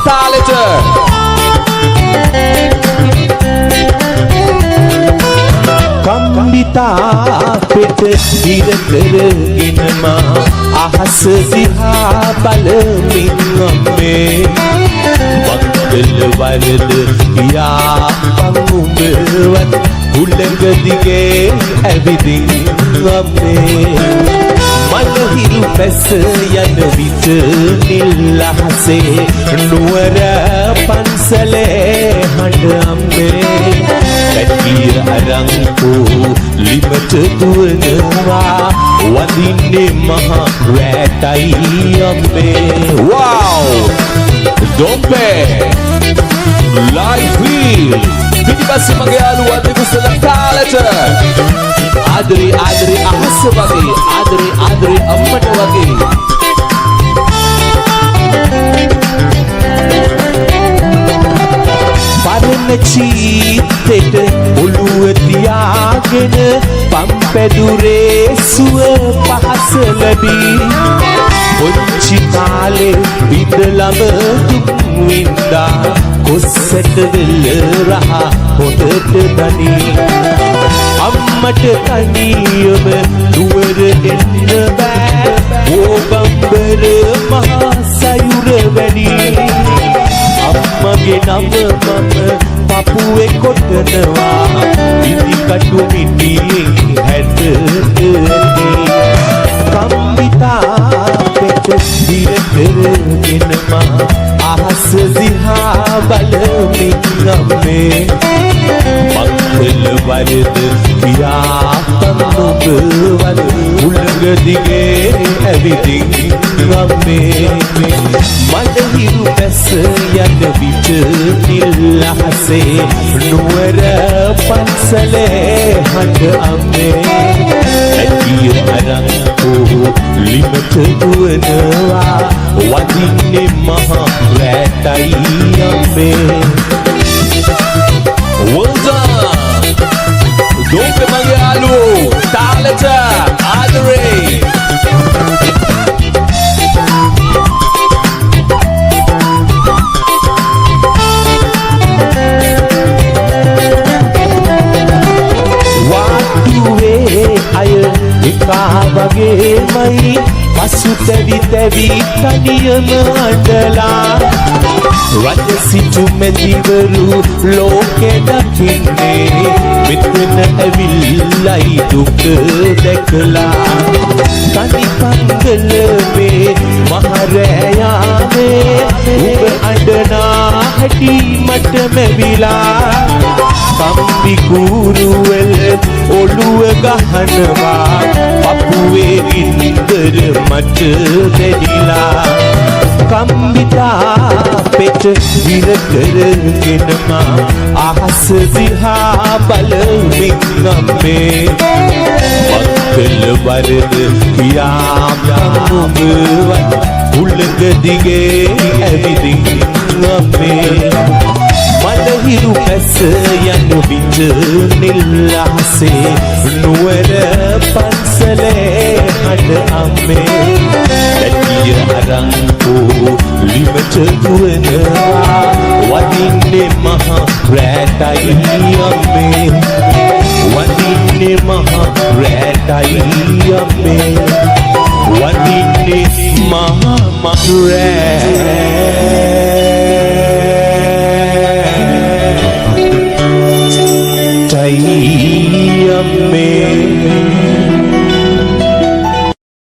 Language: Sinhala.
තාලෙට කම්බිතා පෙත දිර කරගෙන මා අහස දිහා බලමින් අම්මේ වක්කල වරද පියා පංගුඹවත් උලඟ දිගේ ඇවිදින් අම්මේ මලහිරු පැස යන විට නිල් අහසේ නුවර පන්සලේ හඬ අම්මේ කැටිය අරංකෝ ලිමට දුවනවා වදින්නේ මහා රැටයි අම්මේ wow Dombe live wheel පිටිපස්සේ මගේ යාළුවා දෙකුසල තාලෙට ආදරේ ආදරේ අහස වගේ ආදරේ ආදරේ අම්මට වගේ පරණ චීතෙට ඔළුව තියාගෙන පම්පැදුරේ සුව පහස ලැබී ඔච්චි කාලේ විඳලම දුක් වින්දා කොස්සට දෙල රහ හොදට දනී අම්මට තනියම නුවර එන්න බෑ ඕබම්බර මහා සයුර වැඩි අම්මගේ නම මම පපුවේ කොටනවා ඉදි කටු මිටියෙන් හැටට කම්බිතා පෙත දිර කරගෙන මා අහස දිහා බලමින් අම්මේ මක්කල වරද පියා පංගුඹවත් උලඟ දිගේ ඇවිදින් අම්මේ මලහිරු පැස යන විට නිල් අහසේ නුවර පන්සලේ හඬ අම්මේ ඇතිය අරංකෝ ලිමට දුවනවා වදින්නේ මහා රැටයි අම්මේ well done Dombe මගේ යාළුවෝ තාලෙට ආදරේ එකා වගේමයි පසු තැවි තැවි තනියම අඬලා රජ සිටු මැතිවරු ලෝකෙ දකින්නේ මෙතන ඇවිල්ලයි දුක දැකලා තනි පංගලමේ මහරෑයාමේ උඹ අඬනා හැටි මට මැවිලා කම්බි කුරුවල ඔළුව ගහනවා පපුවේ ගින්දර මට දැඩිලා කම්බිතා පෙත දිර කරගෙන මා අහස දිහා බලමින් අම්මේ වක්කල වරද පියා පංගුඹවත් උලඟ දිගේ ඇවිදින් අම්මේ මලහිරු පැස යන විට නිල් අහසේ නුවර පන්සලේ හඬ අම්මේ කැටිය අරංකෝ ලිමට දුවනවා වදින්නේ මහා රැටයි අම්මේ වදින්නේ මහා රැටයි අම්මේ වදින්නේ මහා රැටයි අම්මේ